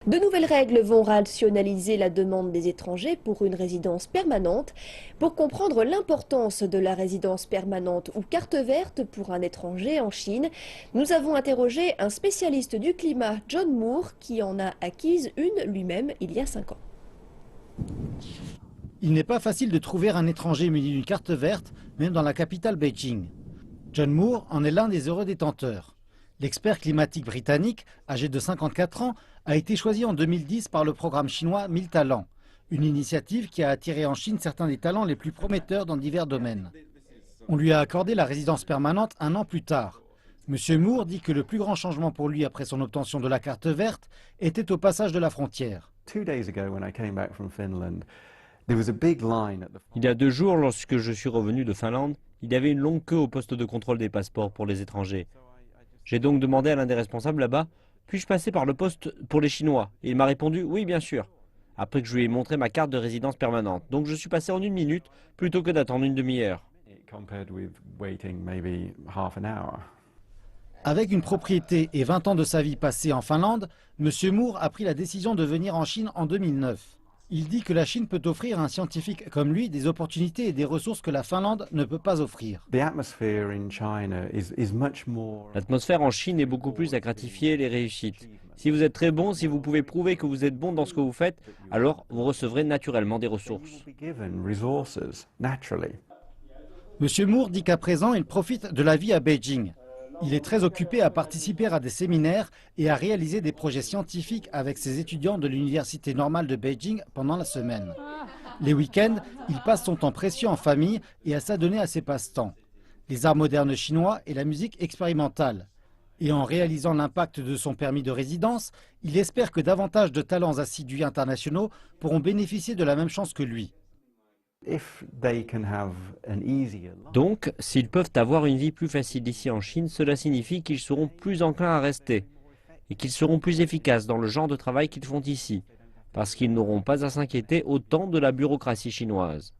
De nouvelles règles vont rationaliser la demande des étrangers pour une résidence permanente. Pour comprendre l'importance de la résidence permanente ou carte verte pour un étranger en Chine, nous avons interrogé un spécialiste du climat, John Moore, qui en a acquise une lui-même il y a 5 ans. Il n'est pas facile de trouver un étranger muni d'une carte verte, même dans la capitale Beijing. John Moore en est l'un des heureux détenteurs. L'expert climatique britannique, âgé de 54 ans, a été choisi en 2010 par le programme chinois 1000 talents, une initiative qui a attiré en Chine certains des talents les plus prometteurs dans divers domaines. On lui a accordé la résidence permanente un an plus tard. Monsieur Moore dit que le plus grand changement pour lui après son obtention de la carte verte était au passage de la frontière. Il y a 2 jours, lorsque je suis revenu de Finlande, il y avait une longue queue au poste de contrôle des passeports pour les étrangers. J'ai donc demandé à l'un des responsables là-bas, puis-je passer par le poste pour les Chinois? Et il m'a répondu, oui, bien sûr. Après que je lui ai montré ma carte de résidence permanente. Donc je suis passé en 1 minute, plutôt que d'attendre une demi-heure. Avec une propriété et 20 ans de sa vie passée en Finlande, M. Moore a pris la décision de venir en Chine en 2009. Il dit que la Chine peut offrir à un scientifique comme lui des opportunités et des ressources que la Finlande ne peut pas offrir. L'atmosphère en Chine est beaucoup plus à gratifier les réussites. Si vous êtes très bon, si vous pouvez prouver que vous êtes bon dans ce que vous faites, alors vous recevrez naturellement des ressources. M. Moore dit qu'à présent, il profite de la vie à Beijing. Il est très occupé à participer à des séminaires et à réaliser des projets scientifiques avec ses étudiants de l'Université normale de Beijing pendant la semaine. Les week-ends, il passe son temps précieux en famille et à s'adonner à ses passe-temps, les arts modernes chinois et la musique expérimentale. Et en réalisant l'impact de son permis de résidence, il espère que davantage de talents assidus internationaux pourront bénéficier de la même chance que lui. Donc, s'ils peuvent avoir une vie plus facile ici en Chine, cela signifie qu'ils seront plus enclins à rester et qu'ils seront plus efficaces dans le genre de travail qu'ils font ici, parce qu'ils n'auront pas à s'inquiéter autant de la bureaucratie chinoise.